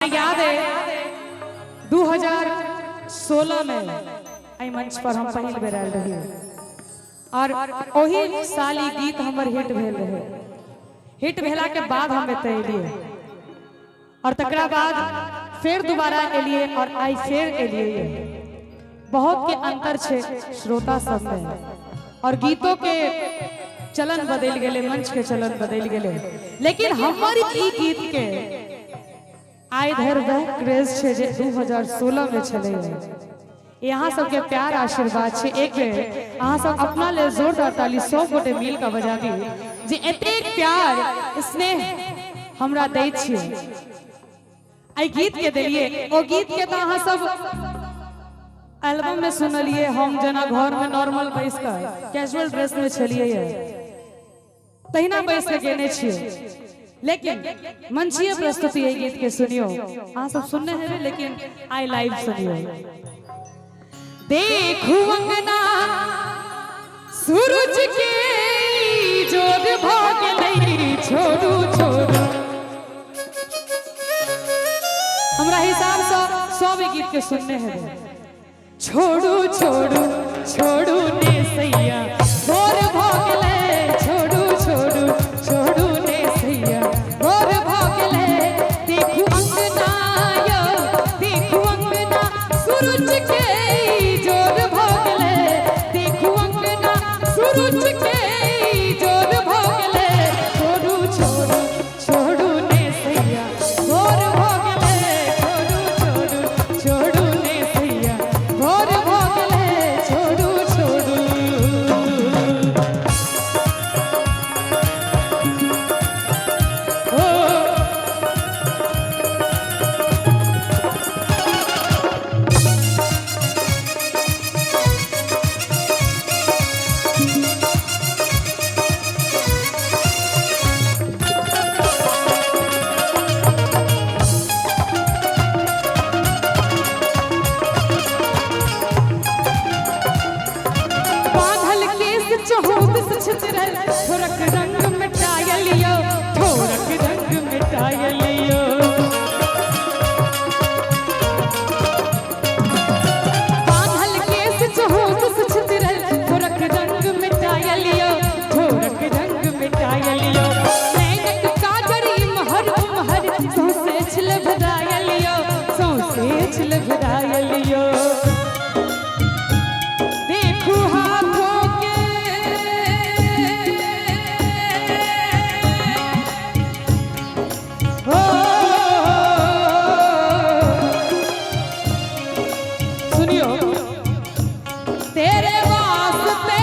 याद है 2016 में आई मंच पर हम पहिल बेर आयल रही और वही साल ई गीत हमर हिट भेल रहे। हिट भेला के बाद हम एते एलिए और तकरा बाद फिर दोबारा एलिए और आई फिर एलिए। बहुत के अंतर छे श्रोता सब में और गीतों के चलन बदल गेले, मंच के चलन बदल गेले, लेकिन हमारी ई गीत के आय धर वह क्रेज छे जे 2016 में चले। यहाँ सबके प्यार आशीर्वाद छे। एक बेर अहाँ सब अपना ले जोरदार ताली 100 गोटे मिल के बजा दी जे एतेक प्यार स्नेह हमरा दै छियै। आई गीत के देलिए ओ गीत के तो अहाँ सब एल्बम में सुनलिए। हम जना घर में नॉर्मल बैस कर कैजुअल ड्रेस में छलिए तहिना बैस के गेने छियै, लेकिन मंचीय प्रस्तुति ये गीत के सुनियो। हाँ सब सुनने हैं लेकिन आई लाइव सुनियो। देखो अंगना सूरज के जोर भाग लई छोड़ू छोड़ू। हमरा हिसाब से सब गीत के सुनने हैं। छोड़ू छोड़ू छोड़ू ने सैया जोर भाग ले छोड़ू छोड़ू छोड़ू ने सैया जोर भाग ले। देखो अंगना यो देखो अंगना सूरज के जोर भाग ले। देखो अंगना सूरज के जोर भाग ले। छोड़ू छोड़ू छोड़ू ने सैया जोर भाग ले। छोड़ू छोड़ू छोड़ू ने सैया जोर भाग ले। छोड़ू छोड़ू बांधल केस चहोदिस छितरल थोरक रंग मिटाय लियो। थोरक रंग मिटाय लियो। बांधल केस चहोदिस छितरल थोरक रंग मिटाय लियो। थोरक रंग मिटाय लियो। नैनक काजरी महर महर सौसे छिलभराय लियो। सौसे छिलभराय लियो। देखो हाथों के हो सुनियो। तेरे वास्ते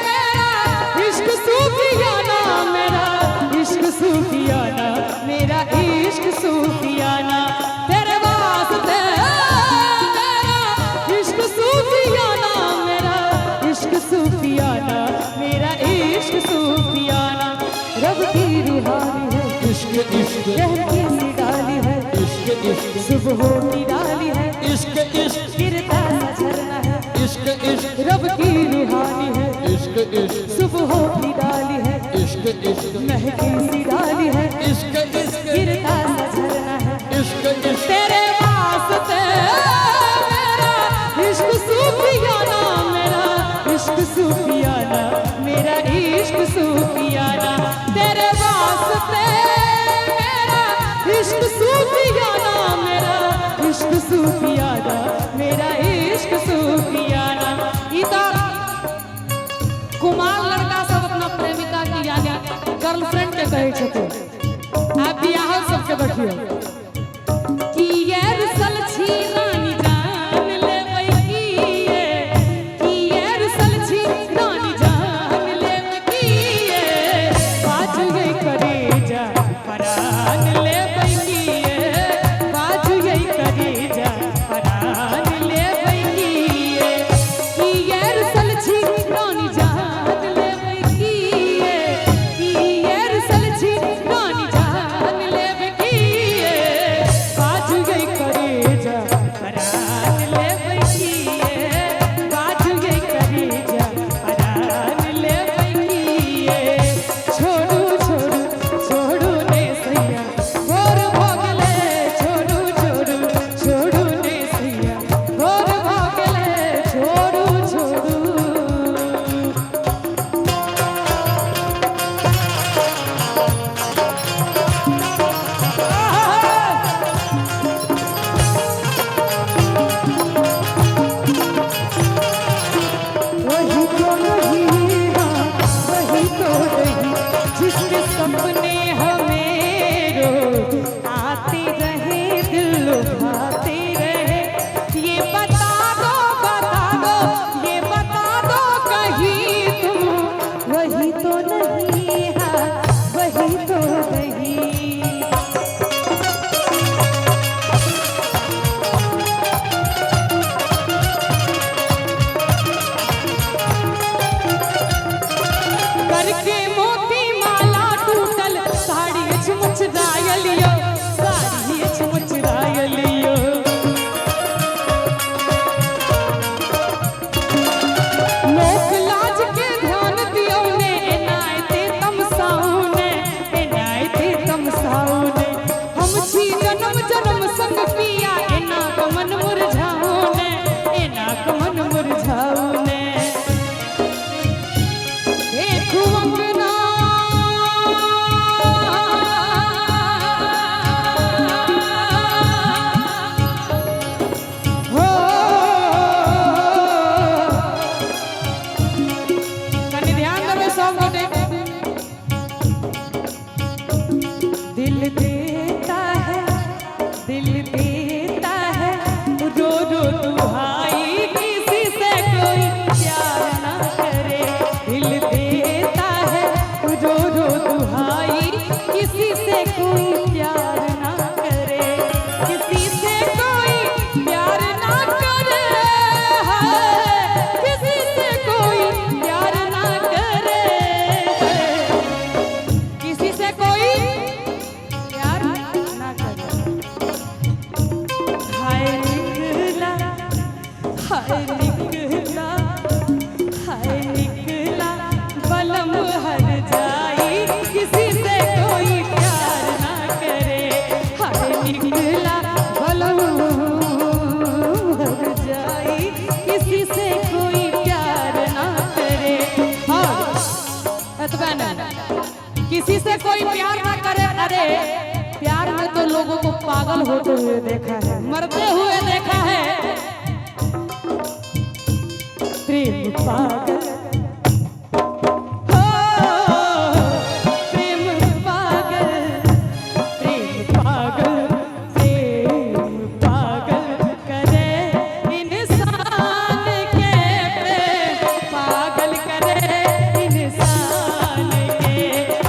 मेरा इश्क सूफियाना मेरा इश्क सूफियाना मेरा इश्क सूफियाना। तेरे वास्ते मेरा इश्क सूफियाना मेरा इश्क सूफियाना मेरा इश्क सूफियाना। रब की रुहानी है इश्क इश्क कहती सी डाली है। इश्क इश्क सुबह की डाली है इश्क इश्क गिरता सा झरना है। इश्क इश्क रब की रुहानी है इश्क इश्क सुबह की डाली है। इश्क इश्क महकी सी डाली है इश्क इश्क गिरता सा झरना है। इश्क इश्क तेरे वास्ते मेरा इश्क सूफियाना मेरा इश्क सूफियाना मेरा इश्क सूफियाना। तेरे वास्ते मेरा इश्क सूफियाना मेरा इश्क सूफियाना मेरा इश्क सूफियाना। ई तो कुमार लड़का सब अपना प्रेमिका की यानी गर्लफ्रेंड के कहे छथिन। आप बियाह सबके देखियो कि ये रुसल छी रानी जान लेबै की ये। कि ये रुसल छी रानी जान लेबै की ये। बाजू ये करेजा परान लेबै की ये। बाजू ये करेजा परान लेबै की ये। कि ये रुसल छी रानी जान लेबै की ये। कि ये रुसल छी रानी जान लेबै की ये। जन्म जन्म संग पिया एना कमन मुरझाऊ ने एना कमन मुरझाऊ ने देखू अंगना हो कनी ध्यान देवे सब गोटे दिल देता है रो रो दुहाई किसी से कोई प्यार ना करे दिल देता है रो रो दुहाई किसी से कोई प्यार ना करे किसी से कोई प्यार ना करे किसी से कोई प्यार ना करे किसी से कोई प्यार ना करे हाय निकला बलम हर जाई किसी से कोई प्यार ना करे हाय निकला बलम हर जाई किसी से कोई प्यार ना करे किसी से कोई प्यार ना करे अरे प्यार में तो लोगों को पागल होते हुए देखा है मरते हुए देखा है प्रेम पागल हो प्रेम पागल प्रेम पागल प्रेम पागल करे इंसान के प्रेम पागल करे इंसान के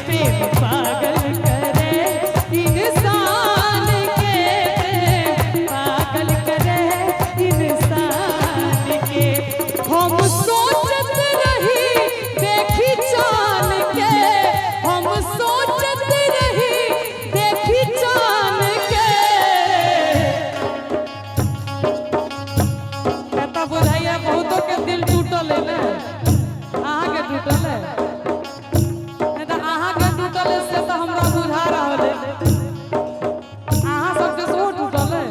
प्रेम पागल करे इंसान के प्रेम पागल करे इंसान के हम सोचत रही देखी चान के हम सोचत रही देखी चान के कहता बुझाइया बहुतों के दिल टूटल है ना अहाँ के टूटल है नहीं तो अहाँ के टूटल है से तो हमरा बुझा रहल है अहाँ सबके सेहो टूटल है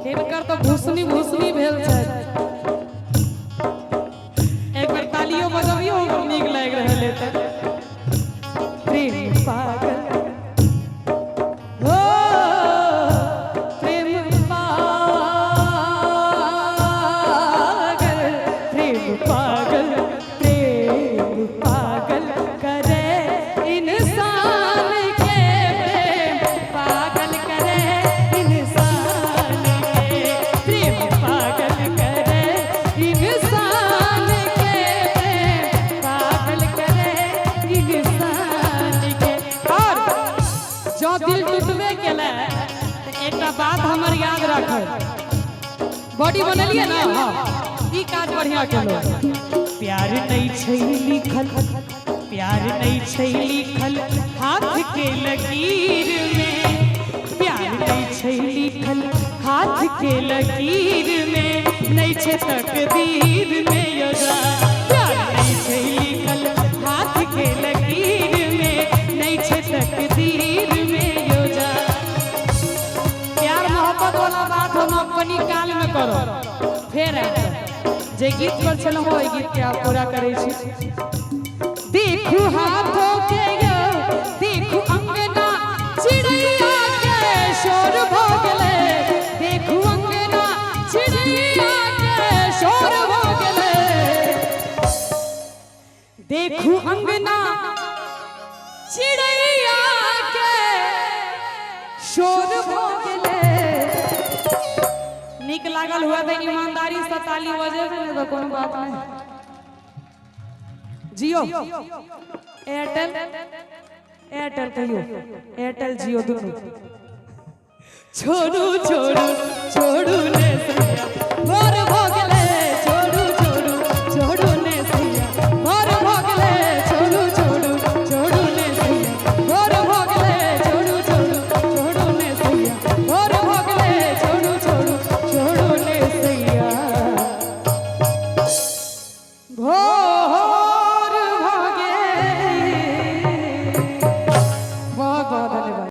हिनकर तो भूसनी भूसनी भेल छै एक बेर तालियो बजबियो नीक लागि रहल है प्रेम पागल हो प्रेम पागल करे इंसान के प्रेम पागल करे इंसान के प्रेम पागल करे इंसान के प्रेम पागल करे इंसान के और जो दिल टूटबे केले तो एक बात हमर याद रखब बॉडी बनलिए ना हाँ ई काज बढ़िया केलो प्यार नहीं छै लिखल प्यार नहीं छै लिखल हाथ के लकीर में प्यार नहीं छै लिखल हाथ के लकीर में नहीं छै तकदीर में योजा प्यार नहीं छै लिखल हाथ के लकीर में नहीं छै तकदीर में योजा प्यार मोहब्बत वाला बात हम अपनी काल में करो फेर जे गीत पर चलो हो गीत के आप पूरा करे छी देखू हाथों के यो देखू अंगना चिड़िया के शोर भ गेले देखू अंगना चिड़िया के शोर भ गेले देखू अंगना चिड़िया के शोर भ गेले नीक लागल हुआ तो ईमानदारी से ताली बजे तो कोनो बात नहीं जियो एयरटेल एयरटेल कहियो एयरटेल जियो दोनों छोड़ू छोड़ू छोड़ू ने सैया